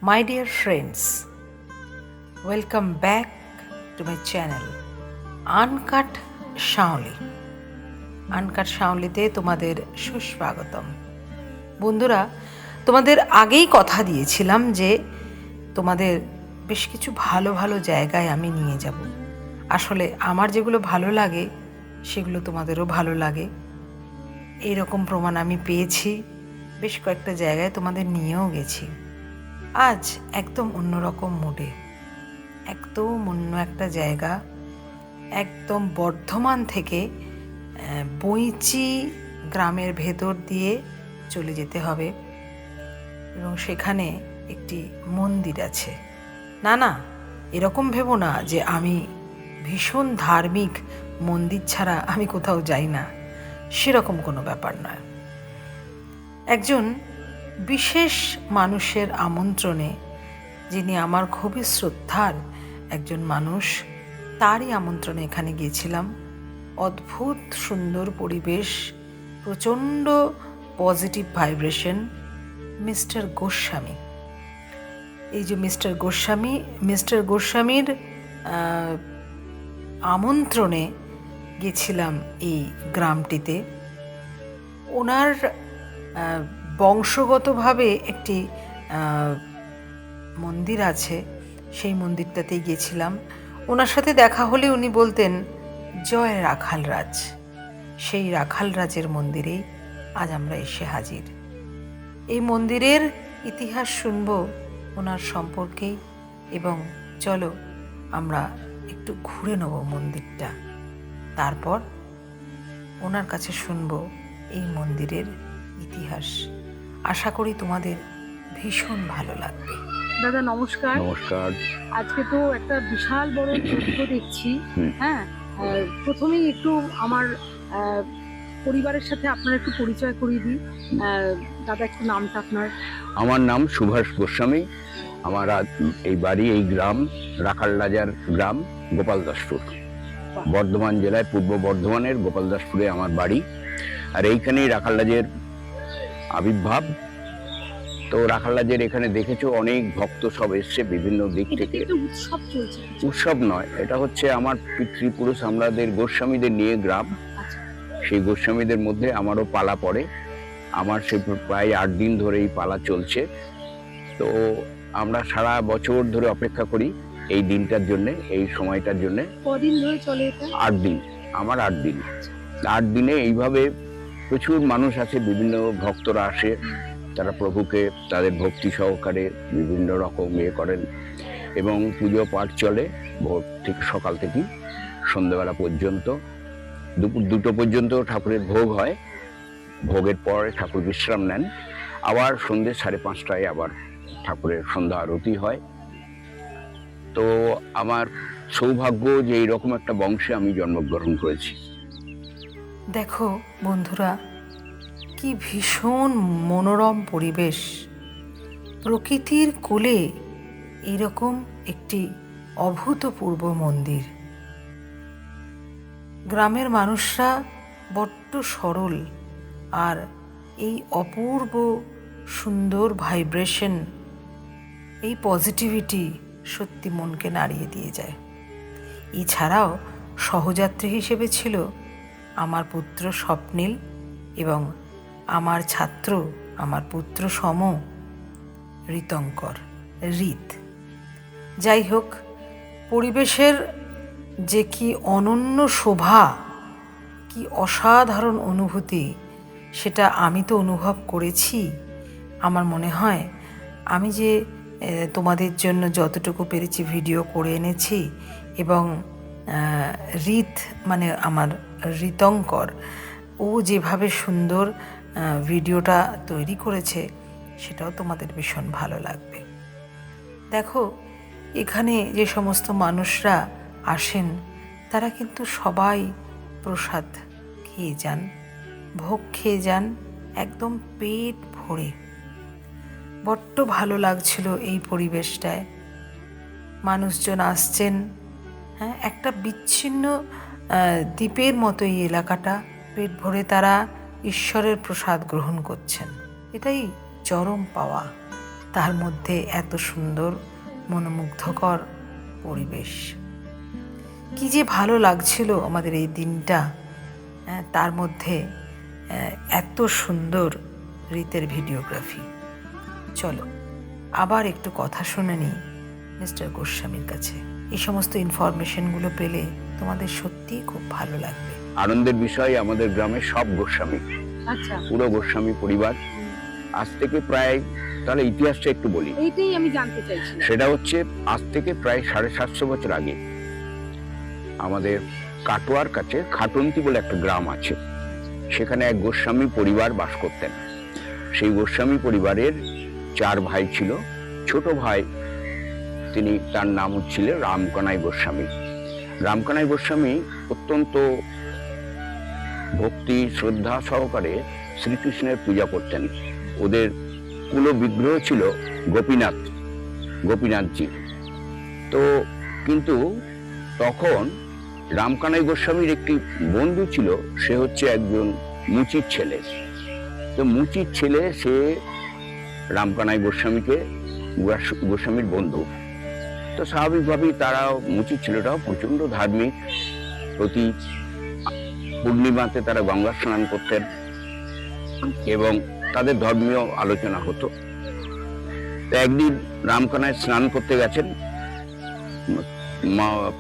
My dear friends, welcome back to my channel uncut Shaoli. Uncut শাওলিতে তোমাদের সুস্বাগতম। বন্ধুরা, তোমাদের আগেই কথা দিয়েছিলাম যে তোমাদের বেশ কিছু ভালো ভালো জায়গায় আমি নিয়ে যাব। আসলে আমার যেগুলো ভালো লাগে সেগুলো তোমাদেরও ভালো লাগে, এইরকম প্রমাণ আমি পেয়েছি। বেশ কয়েকটা জায়গায় তোমাদের নিয়েও গেছি। আজ একদম অন্যরকম মুডে, একদম অন্য একটা জায়গা, একদম বর্ধমান থেকে বইচি গ্রামের ভেতর দিয়ে চলে যেতে হবে এবং সেখানে একটি মন্দির আছে। না না, এরকম ভেবো না যে আমি ভীষণ ধার্মিক, মন্দির ছাড়া আমি কোথাও যাই না, সেরকম কোনো ব্যাপার নয়। একজন বিশেষ মানুষের আমন্ত্রণে, যিনি আমার খুবই শ্রদ্ধার একজন মানুষ, তারই আমন্ত্রণে এখানে গিয়েছিলাম। অদ্ভুত সুন্দর পরিবেশ, প্রচণ্ড পজিটিভ ভাইব্রেশন। মিস্টার গোস্বামী, এই যে মিস্টার গোস্বামীর আমন্ত্রণে গেছিলাম এই গ্রামটিতে। ওনার বংশগতভাবে একটি মন্দির আছে, সেই মন্দিরটাতেই গেছিলাম। ওনার সাথে দেখা হলে উনি বলতেন, জয় রাখালরাজ। সেই রাখালরাজের মন্দিরেই আজ আমরা এসে হাজির। এই মন্দিরের ইতিহাস শুনব ওনার সম্পর্কেই, এবং চলো আমরা একটু ঘুরে নেব মন্দিরটা, তারপর ওনার কাছে শুনব এই মন্দিরের ইতিহাস। আশা করি তোমাদের ভীষণ ভালো লাগবে। দাদা নমস্কার। নমস্কার। আজকে তো একটা বিশাল বড় যজ্ঞ দেখছি। হ্যাঁ, প্রথমেই একটু আমার পরিবারের সাথে আপনার একটু পরিচয় করিয়ে দিই। দাদা, একটু নামটা আপনার? আমার নাম সুভাষ গোস্বামী। আমার এই বাড়ি, এই গ্রাম রাখালরাজার গ্রাম, গোপালদাসপুর, বর্ধমান জেলায় পূর্ব বর্ধমানের গোপালদাসপুরে আমার বাড়ি। আর এইখানেই রাখালরাজের আবির্ভাব। তো রাখালরাজের এখানে দেখেছো অনেক ভক্ত সব এসছে বিভিন্ন দিক থেকে। উৎসব চলছে? উৎসব নয়, এটা হচ্ছে আমার পিতৃপুরুষ আমাদের গোস্বামীদের নিয়ে গ্রাম। সেই গোস্বামীদের মধ্যে আমারও পালা পড়ে। আমার সে প্রায় 8 দিন ধরে এই পালা চলছে। তো আমরা সারা বছর ধরে অপেক্ষা করি এই দিনটার জন্যে, এই সময়টার জন্যে। কদিন ধরে চলে এটা? 8 দিন, আমার 8 দিন। 8 দিনে এইভাবে প্রচুর মানুষ আসে, বিভিন্ন ভক্তরা আসে, তারা প্রভুকে তাদের ভক্তি সহকারে বিভিন্ন রকম করেন এবং পুজো পাঠ চলে ভোর থেকে, সকাল থেকে সন্ধ্যেবেলা পর্যন্ত। দুপুর 2টো পর্যন্ত ঠাকুরের ভোগ হয়। ভোগের পরে ঠাকুর বিশ্রাম নেন। আবার সন্ধ্যে 5:30টায় আবার ঠাকুরের সন্ধ্যা আরতি হয়। তো আমার সৌভাগ্য যে এইরকম একটা বংশে আমি জন্মগ্রহণ করেছি। দেখো বন্ধুরা, কি ভীষণ মনোরম পরিবেশ, প্রকৃতির কোলে এরকম একটি অভূতপূর্ব মন্দির। গ্রামের মানুষরা বড্ড সরল, আর এই অপূর্ব সুন্দর ভাইব্রেশন, এই পজিটিভিটি সত্যি মনকে নাড়িয়ে দিয়ে যায়। এছাড়াও সহযাত্রী হিসেবে ছিল আমার পুত্র স্বপ্নিল এবং আমার ছাত্র, আমার পুত্র সম ঋতঙ্কর, ঋত। যাই হোক, পরিবেশের যে কি অনন্য শোভা, কি অসাধারণ অনুভূতি, সেটা আমি তো অনুভব করেছি। আমার মনে হয় আমি যে তোমাদের জন্য যতটুকু পেরেছি ভিডিও করে এনেছি, এবং ঋত মানে আমার ঋতঙ্কর, ও যেভাবে সুন্দর ভিডিওটা তৈরি করেছে, সেটাও তোমাদের ভীষণ ভালো লাগবে। দেখো, এখানে যে সমস্ত মানুষরা আসেন তারা কিন্তু সবাই প্রসাদ খেয়ে যান, ভোগ খেয়ে যান, একদম পেট ভরে। বড্ড ভালো লাগছিল এই পরিবেশটায়। মানুষজন আসছেন, হ্যাঁ, একটা বিচ্ছিন্ন দ্বীপের মতো এই এলাকাটা। পেট ভরে তারা ঈশ্বরের প্রসাদ গ্রহণ করছেন, এটাই চরম পাওয়া। তার মধ্যে এত সুন্দর মনোমুগ্ধকর পরিবেশ। কি যে ভালো লাগছিল আমাদের এই দিনটা, তার মধ্যে এত সুন্দর রীতের ভিডিওগ্রাফি। চলো আবার একটু কথা শুনে নিই মিস্টার গোস্বামীর কাছে। এই সমস্ত ইনফরমেশনগুলো পেলে তোমাদের সত্যিই খুব ভালো লাগবে। আনন্দের বিষয়, আমাদের গ্রামে সব গোস্বামী, আচ্ছা, পুরো গোস্বামী পরিবার। আজ থেকে প্রায়, তাহলে ইতিহাসটা একটু বলি, এইটাই আমি জানতে চাইছি। সেটা হচ্ছে আজ থেকে প্রায় 750 বছর আগে আমাদের কাটোয়ার কাছে খাটন্তি বলে একটা গ্রাম আছে, সেখানে এক গোস্বামী পরিবার বাস করতেন। সেই গোস্বামী পরিবারের 4 ভাই ছিল। ছোট ভাই, তার নাম হচ্ছিল রামকানাই গোস্বামী। রামকানাই গোস্বামী অত্যন্ত ভক্তি শ্রদ্ধা সহকারে শ্রীকৃষ্ণের পূজা করতেন। ওদের কুল বিগ্রহ ছিল গোপীনাথজি। তো কিন্তু তখন রামকানাই গোস্বামীর একটি বন্ধু ছিল, সে হচ্ছে একজন মুচির ছেলে। তো মুচির ছেলে সে রামকানাই গোস্বামীর বন্ধু। তো স্বাভাবিকভাবেই তারা, মুচির ছেলেটাও প্রচন্ড ধার্মিক, প্রতি পূর্ণিমাতে তারা গঙ্গা স্নান করতেন এবং তাদের ধর্মীয় আলোচনা হতো। তো একদিন রামকানাই স্নান করতে গেছেন,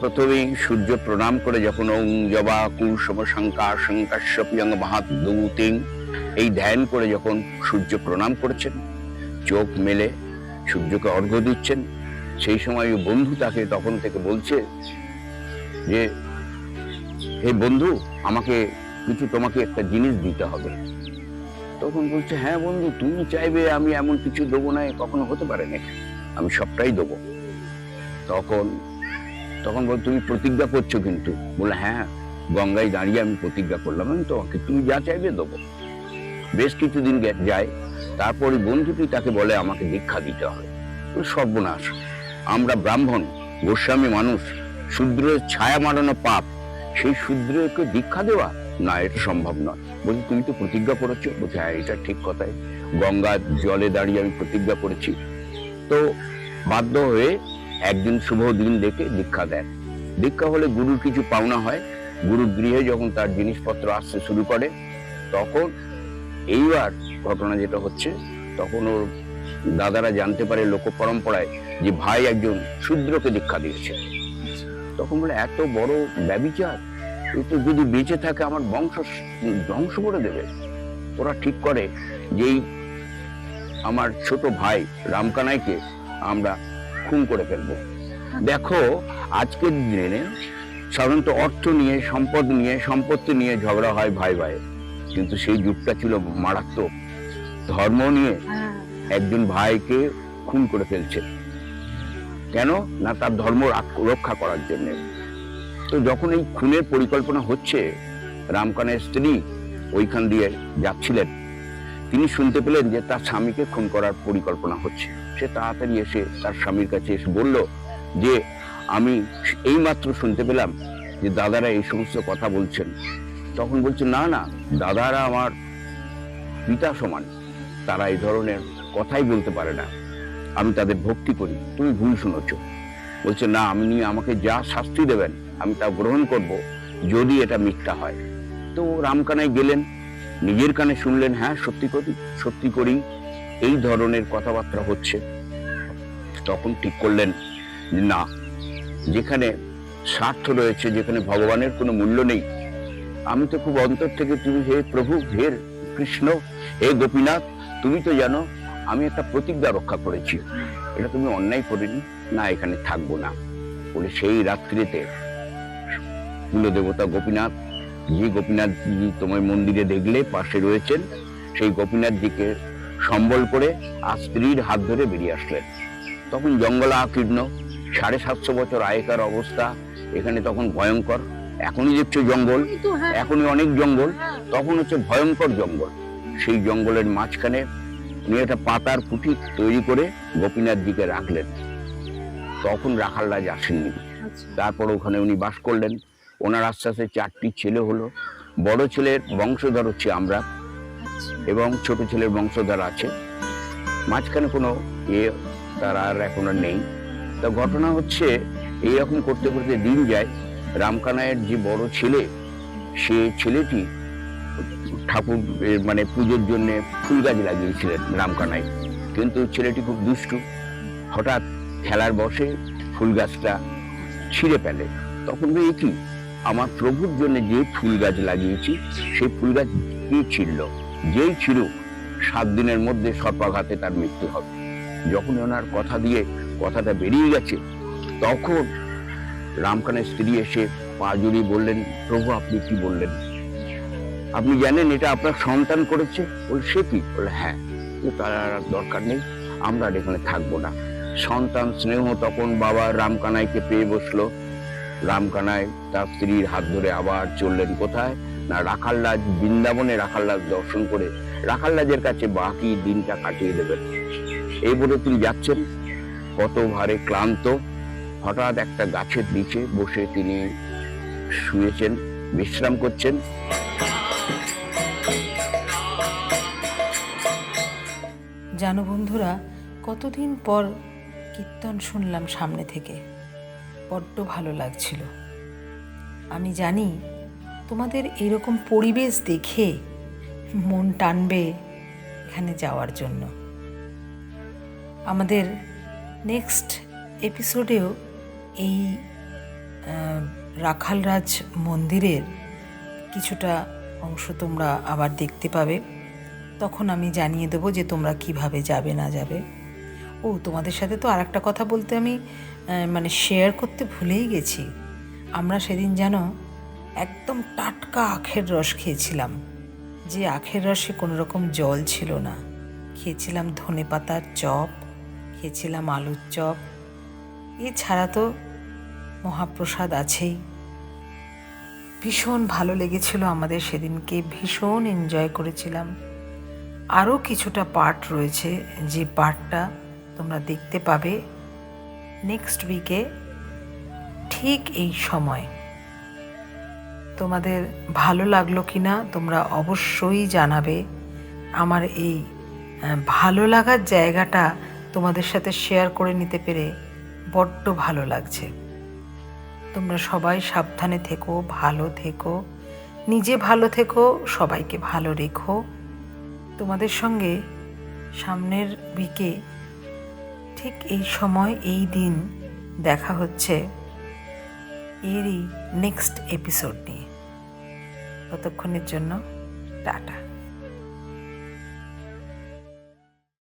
প্রথমেই সূর্য প্রণাম করে যখন ওং জবা কুসুম শঙ্কা শঙ্কাশ্যপিয়ং মহাদূতিং এই ধ্যান করে যখন সূর্য প্রণাম করেছেন, চোখ মেলে সূর্যকে অর্ঘ্য দিচ্ছেন, সেই সময় বন্ধু তাকে তখন থেকে বলছে যে, হে বন্ধু, তোমাকে একটা জিনিস দিতে হবে। তখন বলছে, হ্যাঁ বন্ধু, তুমি চাইবে আমি এমন কিছু দেবো না, কখনো হতে পারে না, আমি সবটাই দেবো। তখন বল, তুমি প্রতিজ্ঞা করছো কিন্তু? বলে, হ্যাঁ, গঙ্গায় দাঁড়িয়ে আমি প্রতিজ্ঞা করলাম, আমি তোমাকে তুমি যা চাইবে দেবো। বেশ কিছুদিন যায়, তারপরে বন্ধুটি তাকে বলে, আমাকে দীক্ষা দিতে হবে। সর্বনাশ, আমরা ব্রাহ্মণ গোস্বামী মানুষ, শূদ্রের ছায়া মারানো পাপ, সেই শূদ্রকে দীক্ষা দেওয়া না, এটা সম্ভব নয়। বলছি, তুমি তো প্রতিজ্ঞা করেছো। বলছে, হ্যাঁ, এটা ঠিক কথাই, গঙ্গার জলে দাঁড়িয়ে আমি প্রতিজ্ঞা করেছি। তো বাধ্য হয়ে একদিন শুভ দিন দেখে দীক্ষা দেন। দীক্ষা হলে গুরুর কিছু পাওনা হয়। গুরুর গৃহে যখন তার জিনিসপত্র আসতে শুরু করে, তখন এইবার ঘটনা যেটা হচ্ছে, তখন ওর দাদারা জানতে পারে লোক পরম্পরায় যে ভাই একজন শূদ্রকে দীক্ষা দিয়েছে। তখন বলে, এত বড় ব্যভিচার, তো যদি বেঁচে থাকে আমার বংশ ধ্বংস করে দেবে। ওরা ঠিক করে যে আমার ছোট ভাই রামকানাইকে আমরা খুন করে ফেলবো। দেখো, আজকের দিনে সাধারণত অর্থ নিয়ে, সম্পত্তি নিয়ে ঝগড়া হয় ভাই ভাই, কিন্তু সেই যুগটা ছিল মারাত্মক। ধর্ম নিয়ে একজন ভাইকে খুন করে ফেলছে, কেন না তার ধর্ম রক্ষা করার জন্য। তো যখন এই খুনের পরিকল্পনা হচ্ছে, রামকানাইয়ের স্ত্রী ওইখান দিয়ে যাচ্ছিলেন, তিনি শুনতে পেলেন যে তার স্বামীকে খুন করার পরিকল্পনা হচ্ছে। সে তাড়াতাড়ি এসে তার স্বামীর কাছে এসে বলল যে, আমি এইমাত্র শুনতে পেলাম যে দাদারা এই সমস্ত কথা বলছেন। তখন বলছে, না না, দাদারা আমার পিতা সমান, তারা এই ধরনের কথাই বলতে পারে না, আমি তাদের ভক্তি করি, তুমি ভুল শুনেছ। বলছে, না, আমাকে যা শাস্তি দেবেন আমি তা গ্রহণ করব, যদি এটা মিথ্যা হয়। তো রামকানাই গেলেন, নিজের কানে শুনলেন, হ্যাঁ, সত্যি করি এই ধরনের কথাবার্তা হচ্ছে। তখন ঠিক করলেন যে না, যেখানে স্বার্থ রয়েছে, যেখানে ভগবানের কোনো মূল্য নেই, আমি তো খুব অন্তর থেকে, তুমি হে প্রভু, হে কৃষ্ণ, হে গোপীনাথ, তুমি তো জানো আমি একটা প্রতিজ্ঞা রক্ষা করেছি, এটা তুমি অন্যায় করিনি, না এখানে থাকবো না। বলে সেই রাত্রিতে কুলদেবতা গোপীনাথ, যে গোপীনাথজি তোমার মন্দিরে দেখলে পাশে রয়েছেন, সেই গোপীনাথজিকে সম্বল করে আর স্ত্রীর হাত ধরে বেরিয়ে আসলেন। তখন জঙ্গলাকীর্ণ, 750 বছর আগেকার অবস্থা, এখানে তখন ভয়ঙ্কর। এখনই দেখছো জঙ্গল, এখনই অনেক জঙ্গল, তখন হচ্ছে ভয়ঙ্কর জঙ্গল। সেই জঙ্গলের মাঝখানে উনি একটা পাতার কুঠি তৈরি করে গোপীনাথজিকে রাখলেন। তখন রাখাল রাজ আসেননি। তারপর ওখানে উনি বাস করলেন। ওনার আস্তে আস্তে 4টি ছেলে হলো। বড় ছেলের বংশধর হচ্ছে আমরা, এবং ছোট ছেলের বংশধর আছে। মাঝখানে কোনো তার আর এখন আর নেই। তা ঘটনা হচ্ছে এইরকম করতে করতে দিন যায়। রামকানাইয়ের যে বড় ছেলে, সে ছেলেটি ঠাকুর মানে পুজোর জন্য ফুল গাছ লাগিয়েছিলেন রামকানাই, কিন্তু ছেলেটি খুব দুষ্টু, হঠাৎ খেলার বসে ফুল গাছটা ছিঁড়ে ফেলে। তখন কি আমার প্রভুর জন্য যে ফুল গাছ লাগিয়েছি সেই ফুল গাছ কি ছিঁড়ল? যেই ছিঁড়ুক 7 দিনের মধ্যে সর্পাঘাতে তার মৃত্যু হবে। যখন ওনার কথা দিয়ে কথাটা বেরিয়ে গেছে, তখন রামকানাইয়ের স্ত্রী এসে পা জড়িয়ে বললেন, প্রভু আপনি কি বললেন? আপনি জানেন এটা আপনার সন্তান করেছে? সে কি? বলে হ্যাঁ, তার আর দরকার নেই, আমরা আর এখানে থাকবো না। সন্তান স্নেহ তখন বাবা রামকানাইকে পেয়ে বসলো। রামকানাই তার স্ত্রীর হাত ধরে আবার চললেন কোথায় না, রাখালরাজ বৃন্দাবনে রাখালরাজ দর্শন করে রাখালরাজের কাছে বাকি দিনটা কাটিয়ে দেবেন। এই বলে তিনি যাচ্ছেন, কত ভারে ক্লান্ত। হঠাৎ একটা গাছের নিচে বসে তিনি শুয়েছেন, বিশ্রাম করছেন। জানো বন্ধুরা, কতদিন পর কীর্তন শুনলাম সামনে থেকে, বড্ড ভালো লাগছিল। আমি জানি তোমাদের এরকম পরিবেশ দেখে মন টানবে এখানে যাওয়ার জন্য। আমাদের নেক্সট এপিসোডেও এই রাখালরাজ মন্দিরের কিছুটা অংশ তোমরা আবার দেখতে পাবে। তখন আমি জানিয়ে দেবো যে তোমরা কিভাবে যাবে না যাবে। তোমাদের সাথে তো আর একটা কথা বলতে আমি শেয়ার করতে ভুলেই গেছি। আমরা সেদিন জানো একদম টাটকা আখের রস খেয়েছিলাম, যে আখের রসে কোনো রকম জল ছিল না। খেয়েছিলাম ধনেপাতার চপ, খেয়েছিলাম আলুর চপ, এছাড়া তো মহাপ্রসাদ আছেই। ভীষণ ভালো লেগেছিল আমাদের সেদিনকে, ভীষণ এনজয় করেছিলাম। আরও কিছুটা পার্ট রয়েছে, যে পার্টটা তোমরা দেখতে পাবে নেক্সট উইকে ঠিক এই সময়। তোমাদের ভালো লাগলো কি না তোমরা অবশ্যই জানাবে। আমার এই ভালো লাগার জায়গাটা তোমাদের সাথে শেয়ার করে নিতে পেরে বড্ড ভালো লাগছে। তোমরা সবাই সাবধানে থেকো, ভালো থেকো, নিজে ভালো থেকো, সবাইকে ভালো রেখো। তোমাদের সঙ্গে সামনের উইকে ঠিক এই সময় এই দিন দেখা হচ্ছে এরই নেক্সট এপিসোড নিয়ে। ততক্ষণের জন্য টাটা।